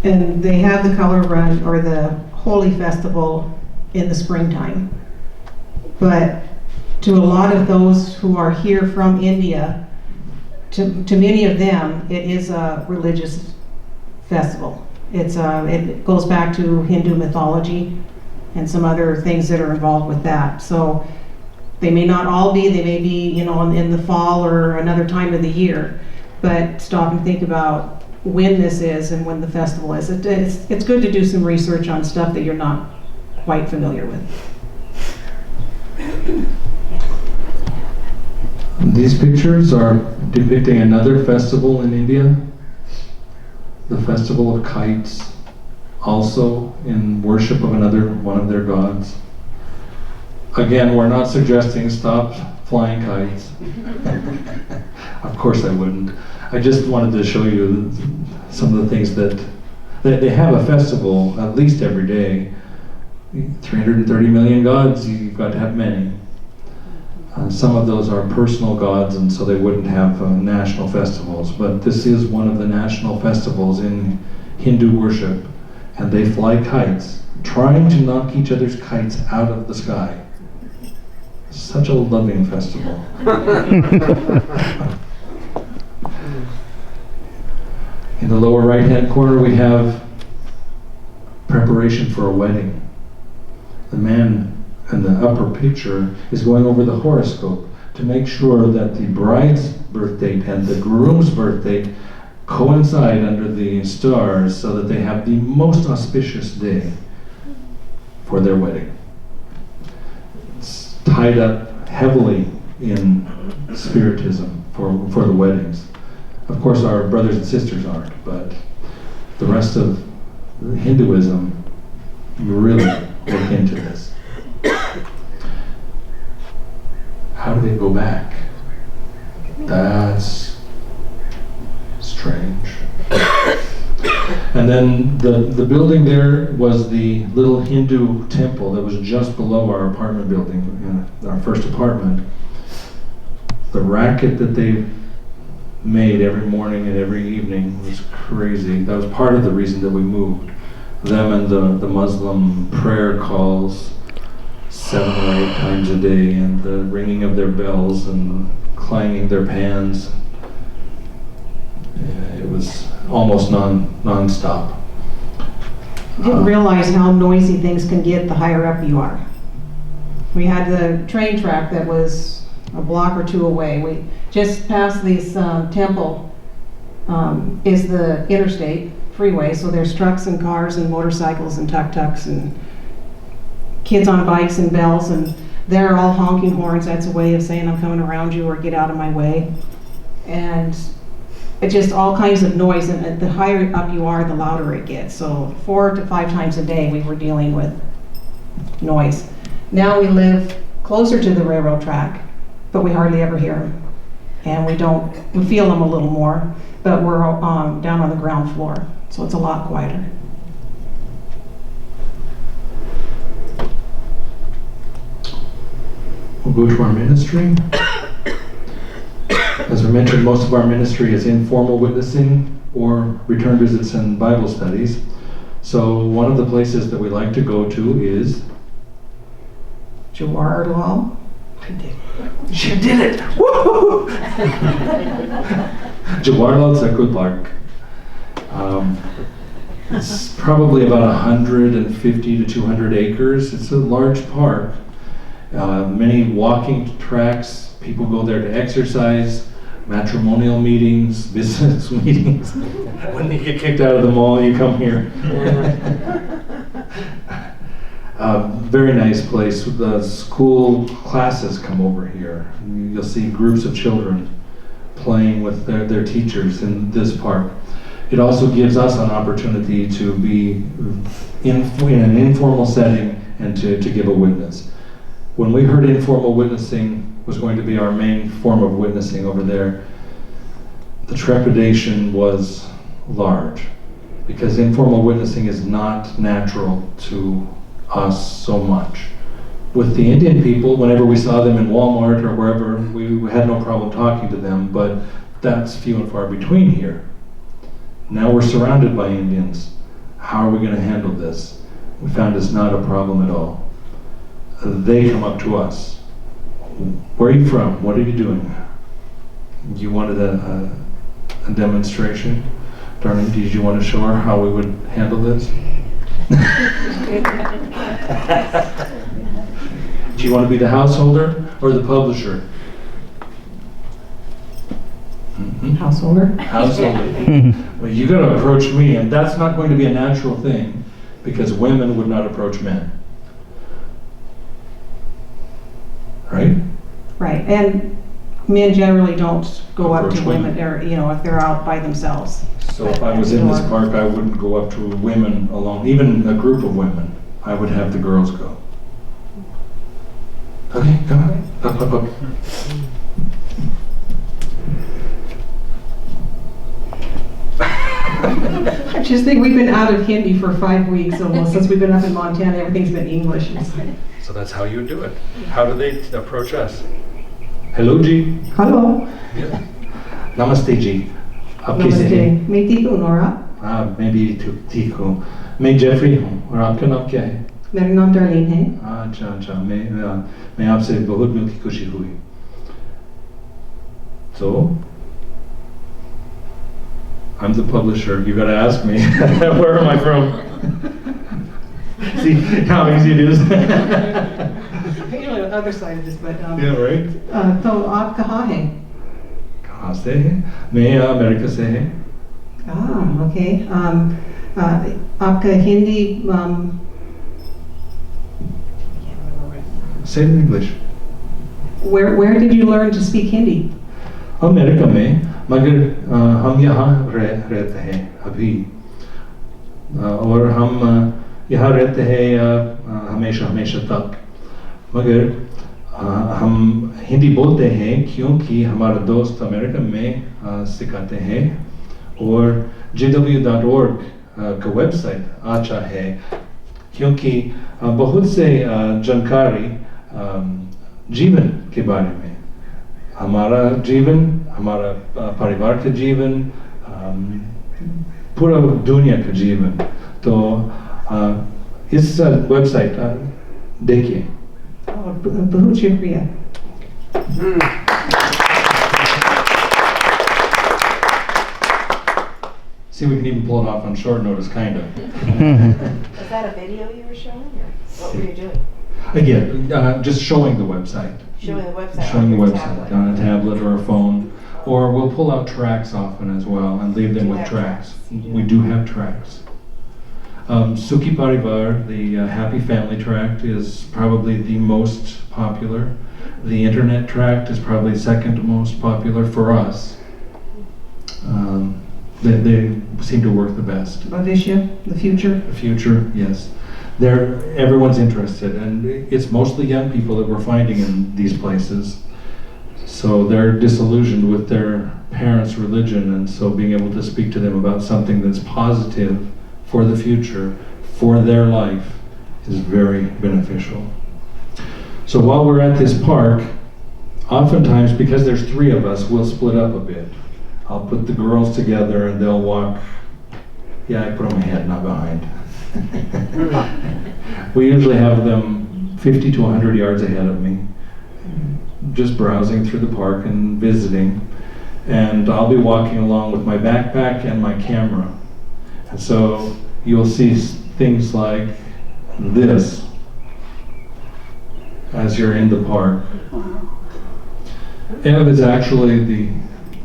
And they have the color run or the Holy Festival in the springtime. But to a lot of those who are here from India, to many of them, it is a religious festival. It goes back to Hindu mythology and some other things that are involved with that. So they may not all be, they may be, you know, in the fall or another time of the year, but stop and think about when this is and when the festival is. It's good to do some research on stuff that you're not quite familiar with. These pictures are depicting another festival in India, the Festival of Kites, also in worship of one of their gods. Again, we're not suggesting stop flying kites. Of course I wouldn't. I just wanted to show you some of the things that they have a festival at least every day. 330 million gods, you've got to have many. Some of those are personal gods, and so they wouldn't have national festivals. But this is one of the national festivals in Hindu worship, and they fly kites, trying to knock each other's kites out of the sky. Such a loving festival. In the lower right-hand corner, we have preparation for a wedding. The man in the upper picture is going over the horoscope to make sure that the bride's birth date and the groom's birth date coincide under the stars so that they have the most auspicious day for their wedding. It's tied up heavily in spiritism for the weddings. Of course, our brothers and sisters aren't, but the rest of Hinduism really look into this. How do they go back? That's strange. And then the building there was the little Hindu temple that was just below our apartment building, our first apartment. The racket that they made every morning and every evening was crazy. That was part of the reason that we moved. Them and the Muslim prayer calls 7 or 8 times a day, and the ringing of their bells and clanging their pans. It was almost non-stop. I didn't realize how noisy things can get the higher up you are. We had the train track that was a block or two away. We just past this temple is the interstate freeway, so there's trucks and cars and motorcycles and tuk-tuks and kids on bikes and bells, and they're all honking horns. That's a way of saying I'm coming around you or get out of my way. And it's just all kinds of noise, and the higher up you are, the louder it gets. So 4 to 5 times a day we were dealing with noise. Now we live closer to the railroad track, but we hardly ever hear them. And we feel them a little more, but we're down on the ground floor, so it's a lot quieter. We'll go to our ministry. As I mentioned, most of our ministry is informal witnessing or return visits and Bible studies. So one of the places that we like to go to is Jawaharlal. She did it! Woo! Jawaharlal Circle Park. It's probably about 150 to 200 acres. It's a large park. Many walking tracks. People go there to exercise, matrimonial meetings, business meetings. When you get kicked out of the mall, you come here. Very nice place. The school classes come over here. You'll see groups of children playing with their teachers in this park. It also gives us an opportunity to be in an informal setting and to give a witness. When we heard informal witnessing was going to be our main form of witnessing over there, the trepidation was large, because informal witnessing is not natural to us so much. With the Indian people, whenever we saw them in Walmart or wherever, we had no problem talking to them, but that's few and far between here. Now we're surrounded by Indians. how are we going to handle this? We found it's not a problem at all. They come up to us. Where are you from? What are you doing? You wanted a demonstration? Darling, did you want to show her how we would handle this? Do you want to be the householder or the publisher? Householder. Householder. Well, you got to approach me, and that's not going to be a natural thing because women would not approach men. Right? Right, and men generally don't go up Approach to women, or, you know, if they're out by themselves. So if I was in this park, I wouldn't go up to women alone, even a group of women. I would have the girls go. Okay, come on. Up, up, up. I just think we've been out of Hindi for 5 weeks almost, since we've been up in Montana, everything's been English. So that's how you would do it. How do they approach us? Hello, Ji. Hello. Yeah. Namaste, Ji. आप कैसे हैं? Namaste. मैं ठीक हूँ, Nora. मैं भी ठीक हूँ. मैं जेफरी हूँ और आपका नाम क्या है? मेरा नाम डरलीन है. अच्छा मैं आपसे बहुत मिलकर खुशी हुई. So I'm the publisher. You got to ask me. Where am I from? See how easy it is. Usually on the other side of this, but Yeah, right. तो आप कहाँ हैं? कहाँ से हैं? मैं अमेरिका से हैं. Okay. आपका Hindi Say it in English. where did you learn to speak Hindi? America में, मगर हम यहाँ रहते हैं अभी, और हम यहाँ रहते हैं हमेशा तक. मगर हम हिंदी बोलते हैं क्योंकि हमारे दोस्त अमेरिका में सिखाते हैं, और jw.org का वेबसाइट अच्छा है क्योंकि बहुत से जानकारी जीवन के बारे में, हमारा जीवन, हमारा परिवार का जीवन, पूरा दुनिया का जीवन. तो इस वेबसाइट देखिए. बहुत शुक्रिया. See, we can even pull it off on short notice, kind of. Was that a video you were showing, or what were you doing? Again, just showing the website. Showing the website Showing the on your website tablet? on a tablet or a phone. Or we'll pull out tracks often as well and leave them You with have tracks. tracks. You do We have do have tracks. Sukhi Parivar, the Happy Family tract, is probably the most popular. The internet tract is probably second most popular for us. They seem to work the best. Bhavishya, the future. The future, yes. Everyone's interested, and it's mostly young people that we're finding in these places. So they're disillusioned with their parents' religion, and so being able to speak to them about something that's positive for the future, for their life, is very beneficial. So while we're at this park, oftentimes, because there's 3 of us, we'll split up a bit. I'll put the girls together and they'll walk. Yeah, I put on my head, not behind. We usually have them 50 to 100 yards ahead of me, just browsing through the park and visiting. And I'll be walking along with my backpack and my camera. And so you'll see things like this as you're in the park. Ev is actually the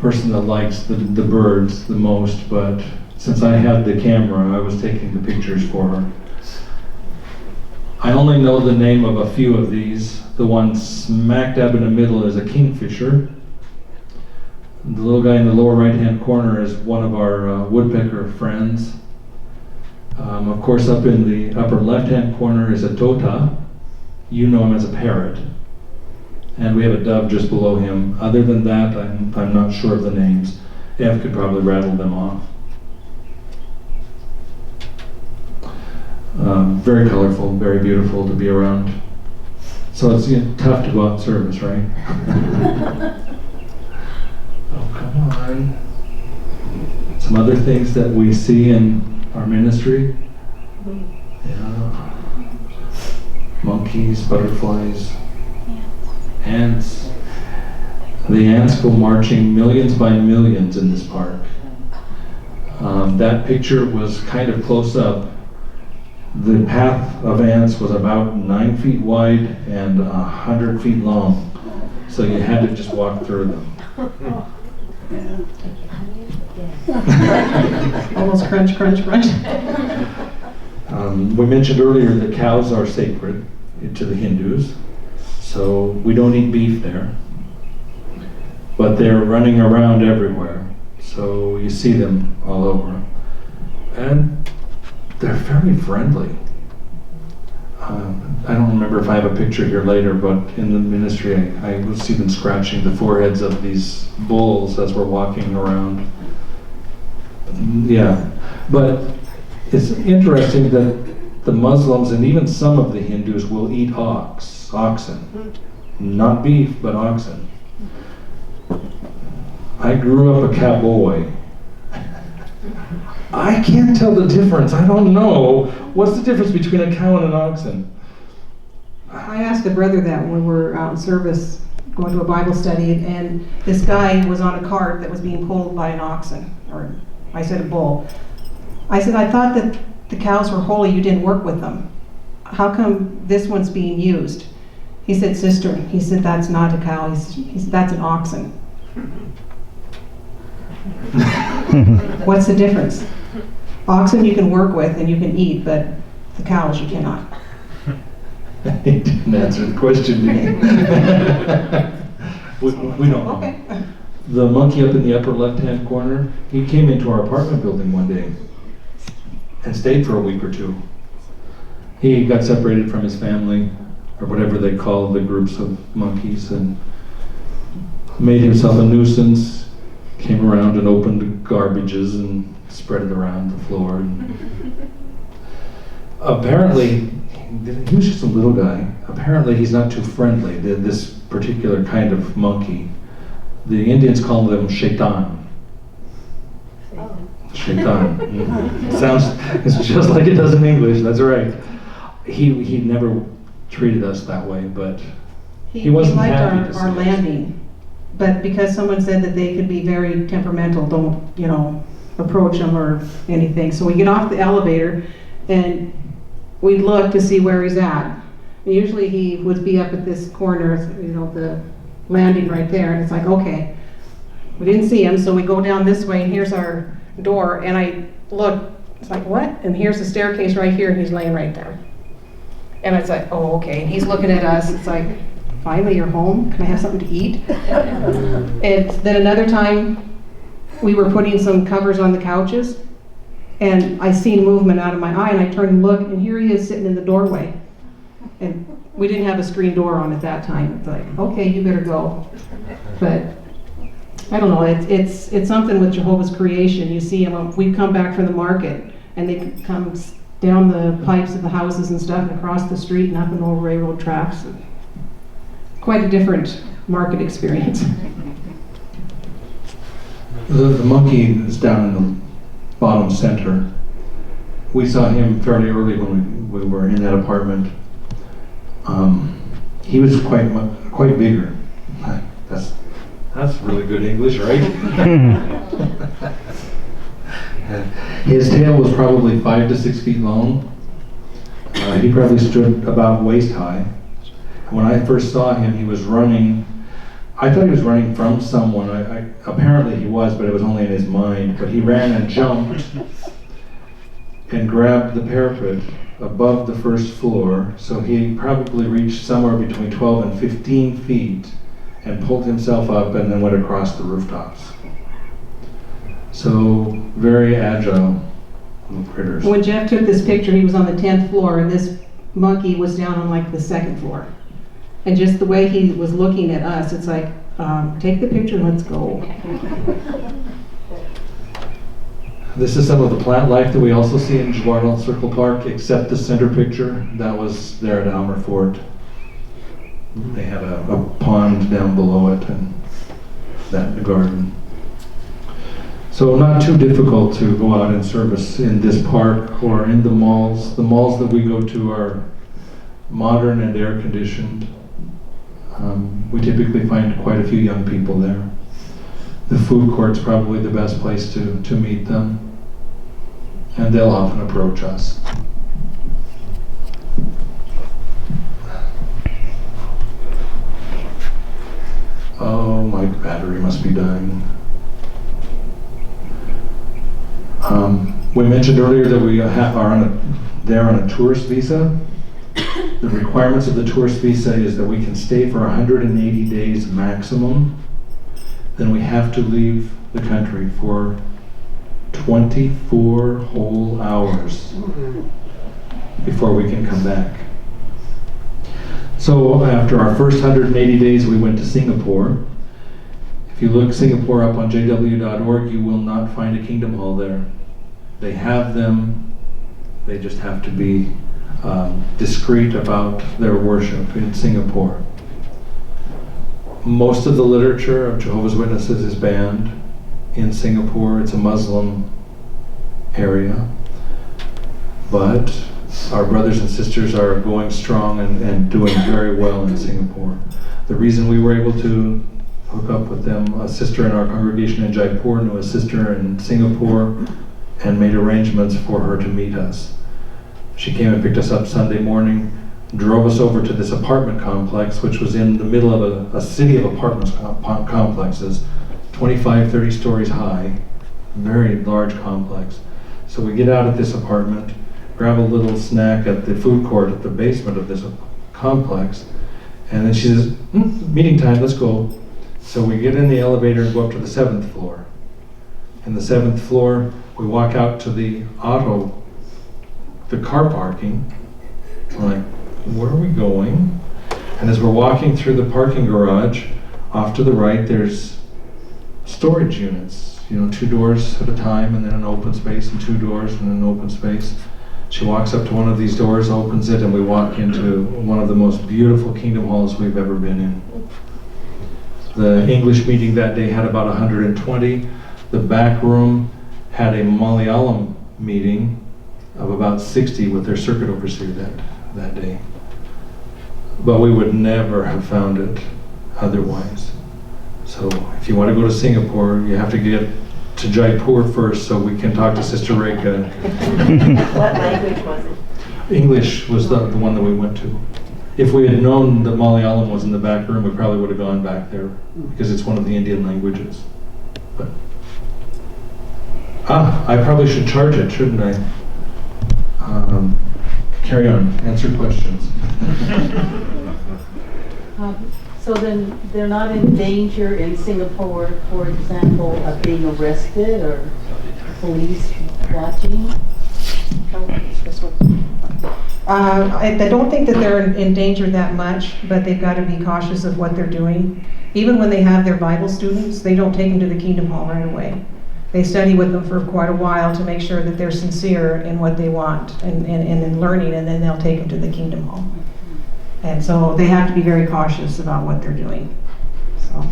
person that likes the birds the most, but since I had the camera, I was taking the pictures for her. I only know the name of a few of these. The one smack dab in the middle is a kingfisher. The little guy in the lower right-hand corner is one of our woodpecker friends. Of course, up in the upper left-hand corner is a tota. You know him as a parrot. And we have a dove just below him. Other than that, I'm not sure of the names. Ev could probably rattle them off. Very colorful, very beautiful to be around. So it's tough to go out in service, right? Oh, come on. Some other things that we see in our ministry. Yeah. Monkeys, butterflies, ants. The ants go marching millions by millions in this park. That picture was kind of close up. The path of ants was about 9 feet wide and 100 feet long. So you had to just walk through them. Almost crunch, crunch, crunch. We mentioned earlier that cows are sacred to the Hindus, so we don't eat beef there. But they're running around everywhere, so you see them all over. And they're very friendly. I don't remember if I have a picture here later, but in the ministry I would see them scratching the foreheads of these bulls as we're walking around. Yeah, but it's interesting that the Muslims and even some of the Hindus will eat oxen. Not beef, but oxen. I grew up a cowboy. I can't tell the difference. I don't know. What's the difference between a cow and an oxen? I asked a brother that when we were out in service, going to a Bible study, and this guy was on a cart that was being pulled by an oxen, or I said a bull. I said, I thought that the cows were holy, you didn't work with them. How come this one's being used? He said, sister, he said, that's not a cow, he said, that's an oxen. What's the difference? Oxen you can work with and you can eat, but the cows you cannot. He didn't answer the question, did he? we don't know. Okay. The monkey up in the upper left-hand corner, he came into our apartment building one day and stayed for a week or two. He got separated from his family, or whatever they call the groups of monkeys, and made himself a nuisance, came around and opened garbages and spread it around the floor. And apparently, he was just a little guy. Apparently he's not too friendly, this particular kind of monkey. The Indians call them shaitan. Shaitan. Sounds, it's just like it does in English, that's right. He never treated us that way, but he wasn't liked happy to see our us. landing. But because someone said that they could be very temperamental, don't, approach them or anything. So we get off the elevator and we look to see where he's at. And usually he would be up at this corner, the landing right there, and it's like, okay. We didn't see him, so we go down this way, and here's our door, and I look, it's like, what? And here's the staircase right here, and he's laying right there. And it's like, oh, okay. And he's looking at us, it's like, finally you're home? Can I have something to eat? And then another time, we were putting some covers on the couches, and I seen movement out of my eye, and I turned and looked, and here he is sitting in the doorway. And we didn't have a screen door on at that time. It's like, okay, you better go. But I don't know, it's something with Jehovah's creation. You see them, we come back from the market, and they come down the pipes of the houses and stuff, and across the street and up and over railroad tracks. Quite a different market experience. The monkey is down in the bottom center. We saw him fairly early when we were in that apartment. He was quite bigger. That's really good English, right? His tail was probably 5 to 6 feet long. He probably stood about waist high. When I first saw him, he was running. I thought he was running from someone. Apparently he was, but it was only in his mind. But he ran and jumped and grabbed the parapet above the first floor. So he probably reached somewhere between 12 and 15 feet and pulled himself up and then went across the rooftops. So very agile little critters. When Jeff took this picture, he was on the 10th floor, and this monkey was down on like the 2nd floor. And just the way he was looking at us, it's like, take the picture and let's go. This is some of the plant life that we also see in Jawaharlal Circle Park, except the center picture. That was there at Almer Fort. They had a pond down below it, and that in the garden. So not too difficult to go out and service in this park or in the malls. The malls that we go to are modern and air conditioned. We typically find quite a few young people there. The food court's probably the best place to meet them, and they'll often approach us. Oh, my battery must be dying. We mentioned earlier that we are there on a tourist visa. The requirements of the tourist visa is that we can stay for 180 days maximum. Then we have to leave the country for 24 whole hours before we can come back. So after our first 180 days, we went to Singapore. If you look Singapore up on jw.org, you will not find a Kingdom Hall there. They have them, they just have to be discreet about their worship in Singapore. Most of the literature of Jehovah's Witnesses is banned in Singapore. It's a Muslim area. But our brothers and sisters are going strong and doing very well in Singapore. The reason we were able to hook up with them, a sister in our congregation in Jaipur knew a sister in Singapore and made arrangements for her to meet us. She came and picked us up Sunday morning, drove us over to this apartment complex, which was in the middle of a city of apartment complexes, 25, 30 stories high, very large complex. So we get out at this apartment, grab a little snack at the food court at the basement of this complex, and then she says, meeting time, let's go. So we get in the elevator and go up to the 7th floor. In the 7th floor, we walk out to the car parking. We're like, where are we going? And as we're walking through the parking garage, off to the right, there's storage units, 2 doors at a time, and then an open space, and 2 doors and an open space. She walks up to one of these doors, opens it, and we walk into one of the most beautiful Kingdom Halls we've ever been in. The English meeting that day had about 120. The back room had a Malayalam meeting of about 60 with their circuit overseer that day. But we would never have found it otherwise. So if you want to go to Singapore, you have to get to Jaipur first so we can talk to Sister Reka. What language was it? English was the one that we went to. If we had known that Malayalam was in the back room, we probably would have gone back there because it's one of the Indian languages. But I probably should charge it, shouldn't I? Carry on, answer questions. So then they're not in danger in Singapore, for example, of being arrested or police watching? I don't think that they're in danger that much, but they've got to be cautious of what they're doing. Even when they have their Bible students, they don't take them to the Kingdom Hall right away. They study with them for quite a while to make sure that they're sincere in what they want and in learning, and then they'll take them to the Kingdom Hall. And so they have to be very cautious about what they're doing. So,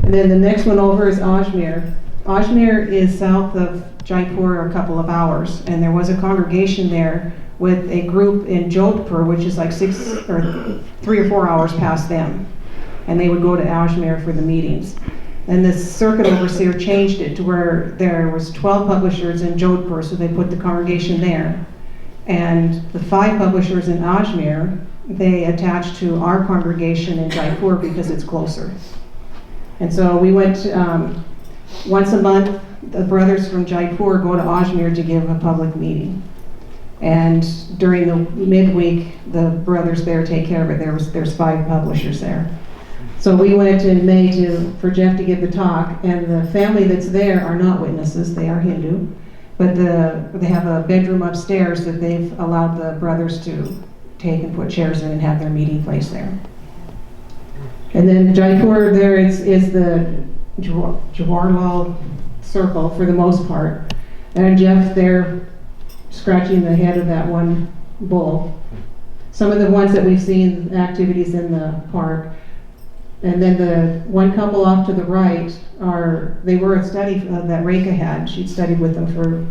and then the next one over is Ajmer. Ajmer is south of Jaipur a couple of hours, and there was a congregation there with a group in Jodhpur, which is like 3 or 4 hours past them. And they would go to Ajmer for the meetings. And the circuit overseer changed it to where there was 12 publishers in Jodhpur, so they put the congregation there. And the 5 publishers in Ajmer, they attached to our congregation in Jaipur because it's closer. And so we went once a month. The brothers from Jaipur go to Ajmer to give a public meeting. And during the midweek, the brothers there take care of it. There's 5 publishers there. So we went in May for Jeff to give the talk, and the family that's there are not witnesses, they are Hindu, but they have a bedroom upstairs that they've allowed the brothers to take and put chairs in and have their meeting place there. And then Jaipur there is the Jawaharlal Circle for the most part, and Jeff there scratching the head of that one bull. Some of the ones that we've seen, activities in the park, And then the one couple off to the right they were a study that Reka had. She'd studied with them for,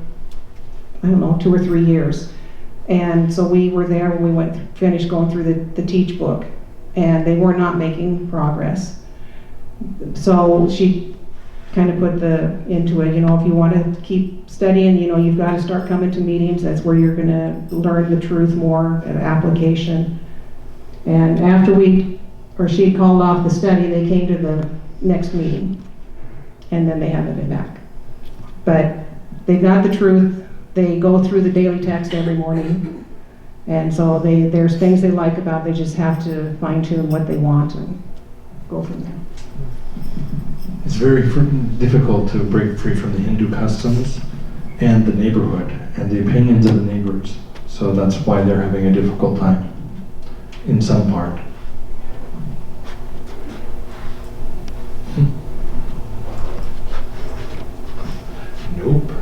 I don't know, 2 or 3 years. And so we were there when we finished going through the teach book, and they were not making progress. So she kind of put into it, if you want to keep studying, you've got to start coming to meetings. That's where you're going to learn the truth more, application. And after she called off the study, they came to the next meeting, and then they haven't been back. But they got the truth. They go through the daily text every morning, and so there's things they like about. They just have to fine tune what they want and go from there. It's very difficult to break free from the Hindu customs and the neighborhood and the opinions of the neighbors. So that's why they're having a difficult time in some part. Nope.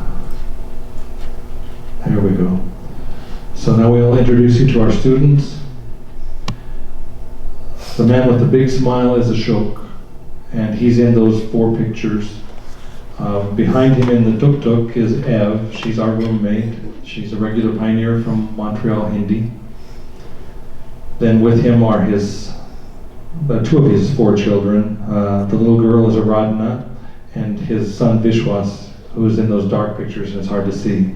There we go. So now we'll introduce you to our students. The man with the big smile is Ashok, and he's in those 4 pictures. Behind him in the tuk-tuk is Ev. She's our roommate. She's a regular pioneer from Montreal, Hindi. Then with him are 2 of his 4 children. The little girl is Aradhana, and his son Vishwas, who is in those dark pictures, and it's hard to see.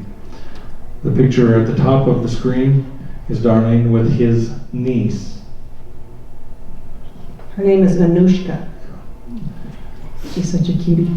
The picture at the top of the screen is Darlene with his niece. Her name is Anushka. She's such a cutie.